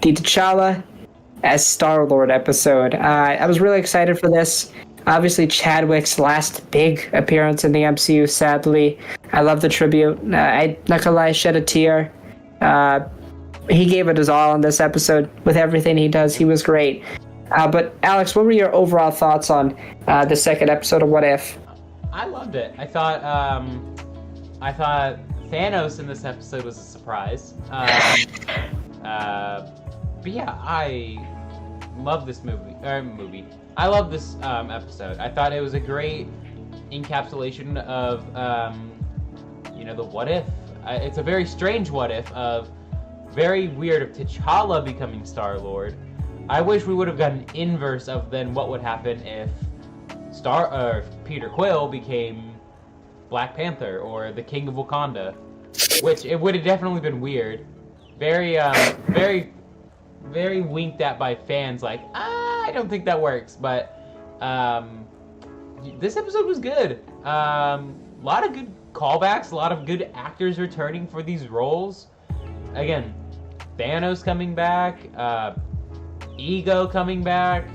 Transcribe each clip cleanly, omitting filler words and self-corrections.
the T'Challa as Star-Lord episode. I was really excited for this. Obviously, Chadwick's last big appearance in the MCU, sadly. I love the tribute. I not gonna lie, shed a tear. He gave it his all in this episode. With everything he does, he was great. But Alex, what were your overall thoughts on the second episode of What If? I loved it. I thought Thanos in this episode was a surprise. But yeah, I love this movie. I love this episode. I thought it was a great encapsulation of the what if. It's a very strange what if of very weird of T'Challa becoming Star-Lord. I wish we would have gotten inverse of then what would happen if Peter Quill became Black Panther or the King of Wakanda, which it would have definitely been weird. Very very winked at by fans, like, I don't think that works, but this episode was good. A lot of good callbacks, a lot of good actors returning for these roles. Again, Thanos coming back, Ego coming back,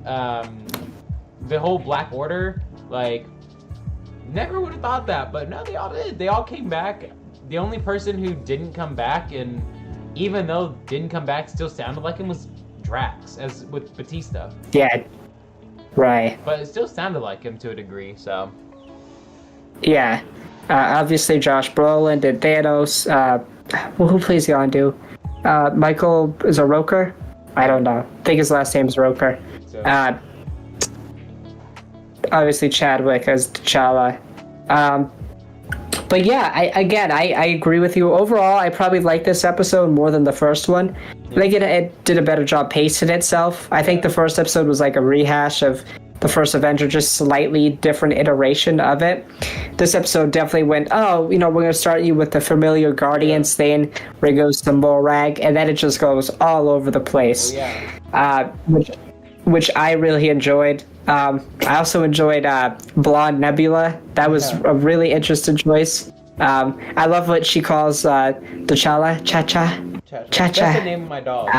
the whole Black Order, like, never would have thought that, but no, they all did. They all came back. The only person who didn't come back, and even though didn't come back, still sounded like him, was Drax, as with Batista. Yeah, right. But it still sounded like him to a degree, so. Yeah. Obviously, Josh Brolin did Thanos. Who plays Yondu? Michael is a Roker? I don't know. I think his last name is Roker. So. Obviously, Chadwick as T'Challa. But yeah, I agree with you. Overall, I probably like this episode more than the first one. I think it did a better job pacing itself. I think the first episode was like a rehash of the first Avenger, just slightly different iteration of it. This episode definitely went, we're going to start you with the familiar Guardians thing, where it goes to Morag, and then it just goes all over the place. Which I really enjoyed. I also enjoyed Blonde Nebula. That was a really interesting choice. I love what she calls T'Challa. Cha-cha. That's the name of my dog.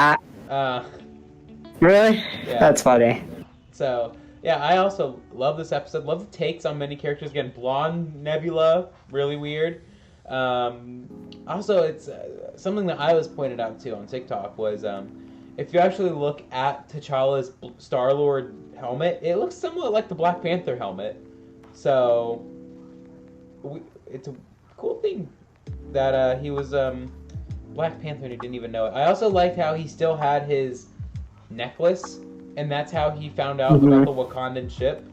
Really? Yeah. That's funny. So, yeah, I also love this episode. Love the takes on many characters. Again, Blonde Nebula, really weird. Also, it's something that I was pointed out to on TikTok was if you actually look at T'Challa's Star-Lord helmet, it looks somewhat like the Black Panther helmet. So, it's a cool thing that he was Black Panther and he didn't even know it. I also liked how he still had his necklace, and that's how he found out about the Wakandan ship.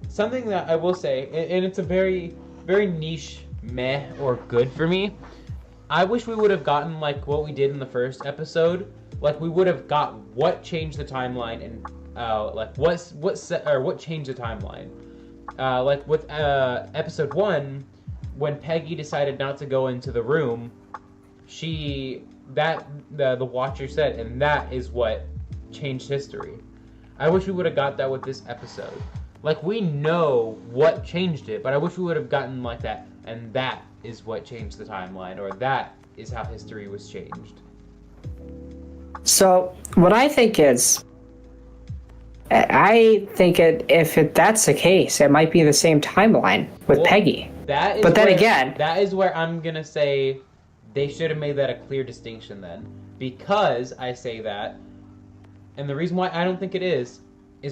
Something that I will say, and it's a very, very niche meh or good for me. I wish we would have gotten like what we did in the first episode. Like we would have got what changed the timeline and what changed the timeline. Like with episode 1, when Peggy decided not to go into the room, the Watcher said, and that is what changed history. I wish we would have got that with this episode. Like we know what changed it, but I wish we would have gotten like that, and that is what changed the timeline, or that is how history was changed. So what I think is, if that's the case, it might be the same timeline with Peggy. That is where I'm gonna say they should have made that a clear distinction then. Because I say that, and the reason why I don't think it is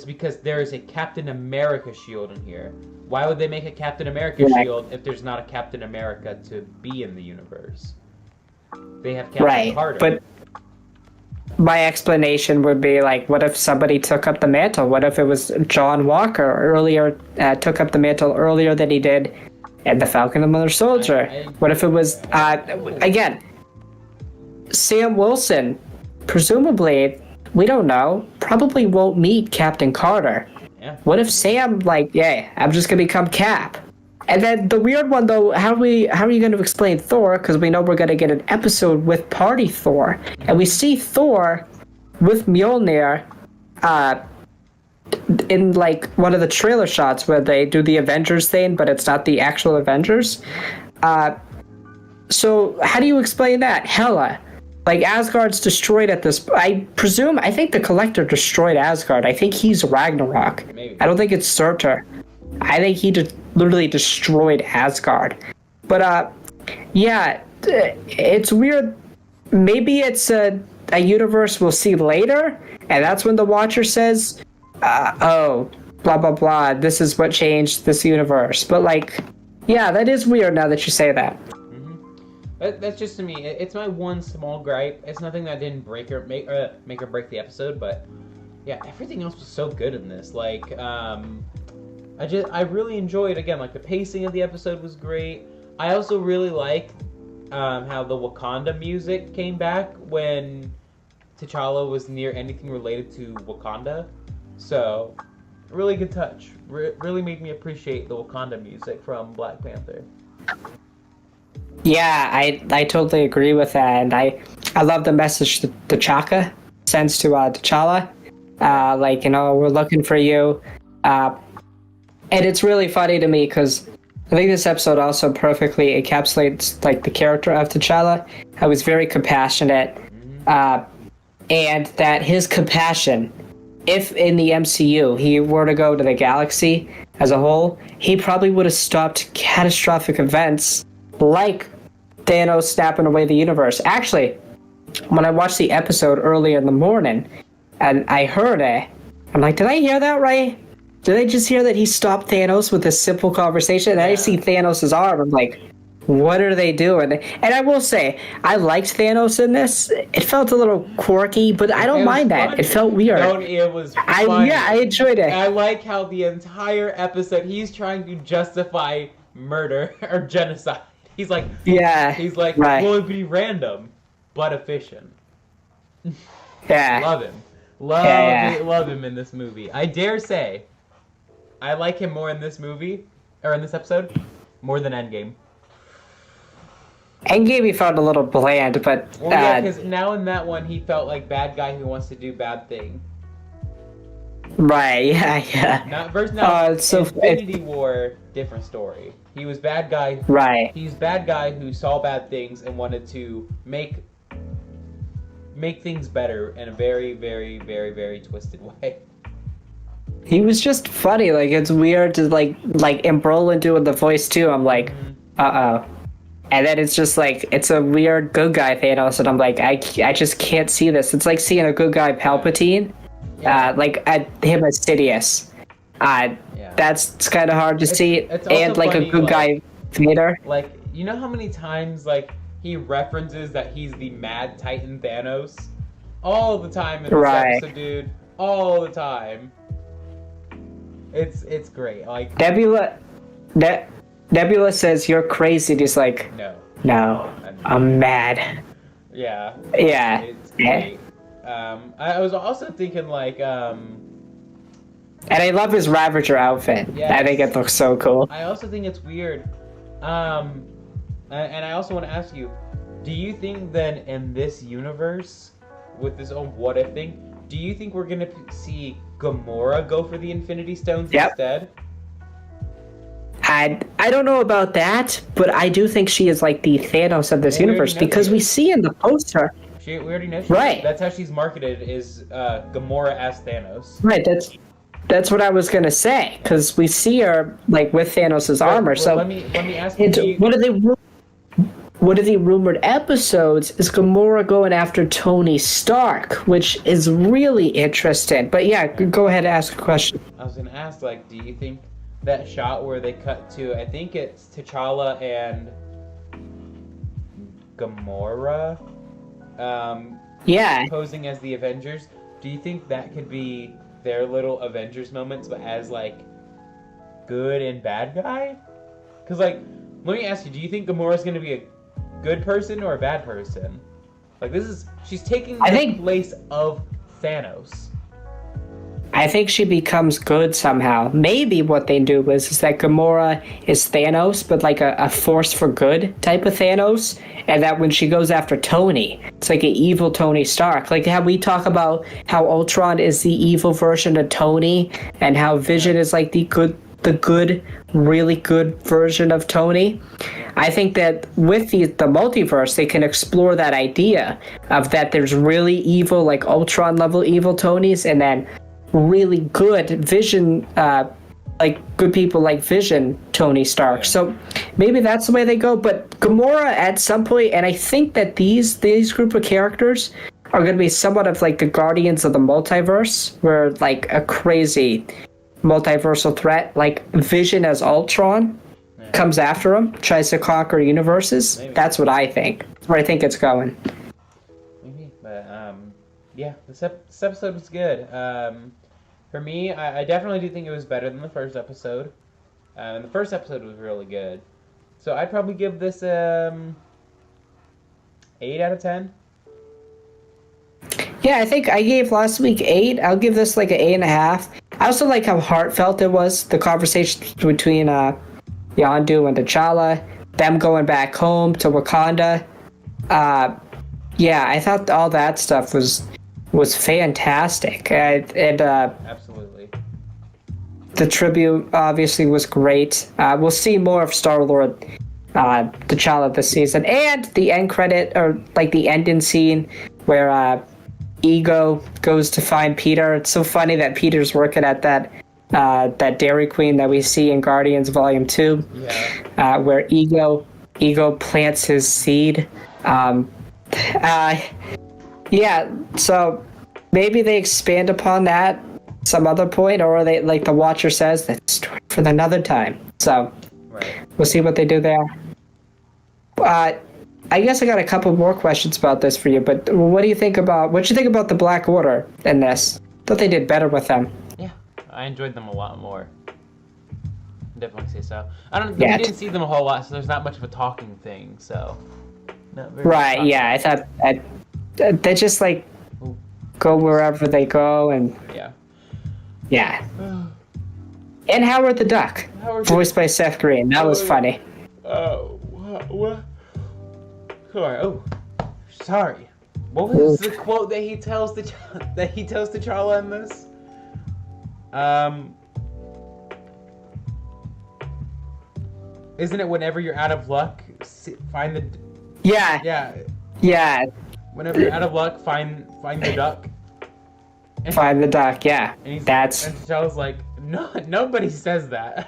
because there is a Captain America shield in here. Why would they make a Captain America shield if there's not a Captain America to be in the universe? They have Captain Carter. But my explanation would be like, what if somebody took up the mantle? What if it was John Walker earlier, took up the mantle earlier than he did in The Falcon and the Winter Soldier? What if it was, again, Sam Wilson, presumably, we don't know, probably won't meet Captain Carter. Yeah. What if Sam, I'm just going to become Cap? And then the weird one, though, how are you going to explain Thor? Because we know we're going to get an episode with Party Thor. And we see Thor with Mjolnir in, one of the trailer shots where they do the Avengers thing, but it's not the actual Avengers. So how do you explain that? Hela. Like, Asgard's destroyed at this... I think the Collector destroyed Asgard. I think he's Ragnarok. Maybe. I don't think it's Surtur. I think he literally destroyed Asgard. But, yeah, it's weird. Maybe it's a universe we'll see later, and that's when the Watcher says, oh, blah, blah, blah, this is what changed this universe. But, like, yeah, that is weird now that you say that. That's just to me. It's my one small gripe. It's nothing that didn't make or break the episode, but yeah, everything else was so good in this. Like, I really enjoyed, again, like the pacing of the episode was great. I also really like how the Wakanda music came back when T'Challa was near anything related to Wakanda. So, really good touch. Really made me appreciate the Wakanda music from Black Panther. Yeah, I totally agree with that, and I love the message that T'Chaka sends to T'Challa. Like, you know, we're looking for you. And it's really funny to me because I think this episode also perfectly encapsulates like the character of T'Challa. I was very compassionate, and that his compassion, if in the MCU he were to go to the galaxy as a whole, he probably would have stopped catastrophic events like Thanos snapping away the universe. Actually, when I watched the episode early in the morning and I heard it, I'm like, did I hear that right? Did I just hear that he stopped Thanos with a simple conversation? And I see Thanos' arm. I'm like, what are they doing? And I will say, I liked Thanos in this. It felt a little quirky, but I don't mind that. It felt weird. It was funny. I enjoyed it. I like how the entire episode he's trying to justify murder or genocide. He's like, right. Well, it'd be random, but efficient. Yeah. Love him. Love him in this movie. I dare say, I like him more in this movie, or in this episode, more than Endgame. Endgame he felt a little bland, but... Well, yeah, because now in that one, he felt like bad guy who wants to do bad thing. Right, yeah. Infinity War, different story. He was bad guy. Right. He's bad guy who saw bad things and wanted to make things better in a very, very, very, very twisted way. He was just funny. Like, it's weird to like and Brolin doing the voice too. I'm like, uh-oh. And then it's just like, it's a weird good guy Thanos, and I'm like, I just can't see this. It's like seeing a good guy Palpatine, like him as Sidious. That's kind of hard to see, and like funny, a good guy Vader. Like, you know how many times like he references that he's the Mad Titan Thanos? All the time in this episode, dude. All the time. It's great. Like Nebula says you're crazy, and he's like, no, I'm mad. Yeah. It's great. I was also thinking like and I love his Ravager outfit. Yes. I think it looks so cool. I also think it's weird. And I also want to ask you, do you think then in this universe, with this own what if thing, do you think we're going to see Gamora go for the Infinity Stones instead? I don't know about that, but I do think she is like the Thanos of this universe, because we see in the poster... we already know right. That's how she's marketed, is Gamora as Thanos. Right, that's what I was gonna say, because we see her like with Thanos' armor. So let me ask you. One of the rumored episodes is Gamora going after Tony Stark, which is really interesting. But yeah, go ahead and ask a question. I was gonna ask, like, do you think that shot where they cut to, I think it's T'Challa and Gamora, posing as the Avengers, do you think that could be their little Avengers moments, but as like good and bad guy? Because like, let me ask you, do you think Gamora's gonna be a good person or a bad person? Like, she's taking the place of Thanos. I think she becomes good somehow. Maybe what they do is that Gamora is Thanos, but like a force for good type of Thanos, and that when she goes after Tony, it's like an evil Tony Stark. Like how we talk about how Ultron is the evil version of Tony, and how Vision is like the good the good, really good version of Tony. I think that with the multiverse, they can explore that idea of that there's really evil, like Ultron level evil Tonys, and then really good Vision, like good people like Vision Tony Stark. So maybe that's the way they go. But Gamora at some point, and I think that these group of characters are going to be somewhat of like the Guardians of the Multiverse, where like a crazy multiversal threat, like Vision as Ultron, comes after him, tries to conquer universes. Maybe. That's what I think. That's where I think it's going. Maybe, but yeah, this episode was good. For me, I definitely do think it was better than the first episode. And the first episode was really good. So I'd probably give this 8 out of 10. Yeah, I think I gave last week 8. I'll give this like an 8.5. I also like how heartfelt it was, the conversations between Yondu and T'Challa, them going back home to Wakanda. Yeah, I thought all that stuff was fantastic. And Absolutely. the tribute obviously was great. We'll see more of Star-Lord, T'Challa this season, and the end credit, or like the ending scene where Ego goes to find Peter. It's so funny that Peter's working at that Dairy Queen that we see in Guardians Volume 2, where Ego plants his seed. Yeah, so maybe they expand upon that some other point, or they, like the Watcher says, that's for another time. So we'll see what they do there. I guess I got a couple more questions about this for you, but what do you think about the Black Order in this? Thought they did better with them. Yeah, I enjoyed them a lot more. Definitely say so. We didn't see them a whole lot, so there's not much of a talking thing. So, not very Right? Yeah, I thought they just like go wherever they go, and yeah. And Howard the Duck, voiced by Seth Green. That was funny. Oh, what? Sorry. What was the quote that he tells T'Challa in this? Isn't it whenever you're out of luck, find the... Yeah. Whenever you're out of luck, find the duck. Find the duck, yeah. And T'Challa's like, no, nobody says that.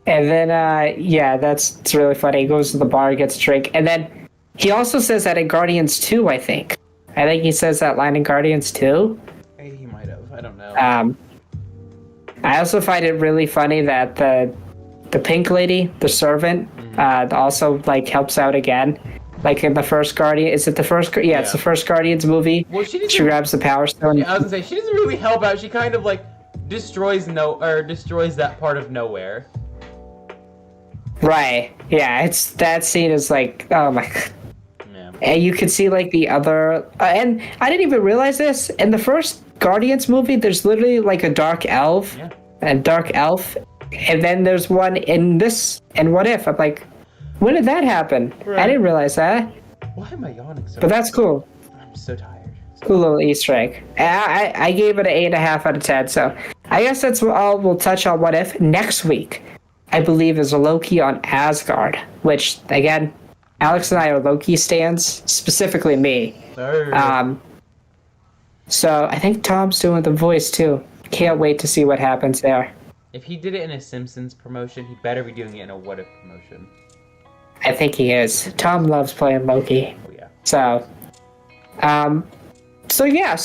And then, it's really funny. He goes to the bar, gets a drink, and then he also says that in Guardians 2, I think. He says that line in Guardians 2. He might have. I don't know. I also find it really funny that the pink lady, the servant, also like helps out again. Like in the first Guardian, is it the first? Yeah, it's the first Guardians movie. Well, she grabs the Power Stone. Yeah, I was gonna say she doesn't really help out. She kind of like destroys that part of nowhere. Right. Yeah. That scene is like, oh my god. Yeah. And you can see like the other, and I didn't even realize this in the first Guardians movie. There's literally like a dark elf, and then there's one in this. And What If? I'm like, when did that happen? Right. I didn't realize that. Why am I yawning so? But that's cool. I'm so tired. Cool little Easter egg. I gave it an 8.5 out of 10. So I guess that's all we'll touch on What If next week. I believe is Loki on Asgard, which again, Alex and I are Loki stans, specifically me. So I think Tom's doing the voice too. Can't wait to see what happens there. If he did it in a Simpsons promotion, he better be doing it in a What If promotion. I think he is. Tom loves playing Loki. Oh yeah. So yeah.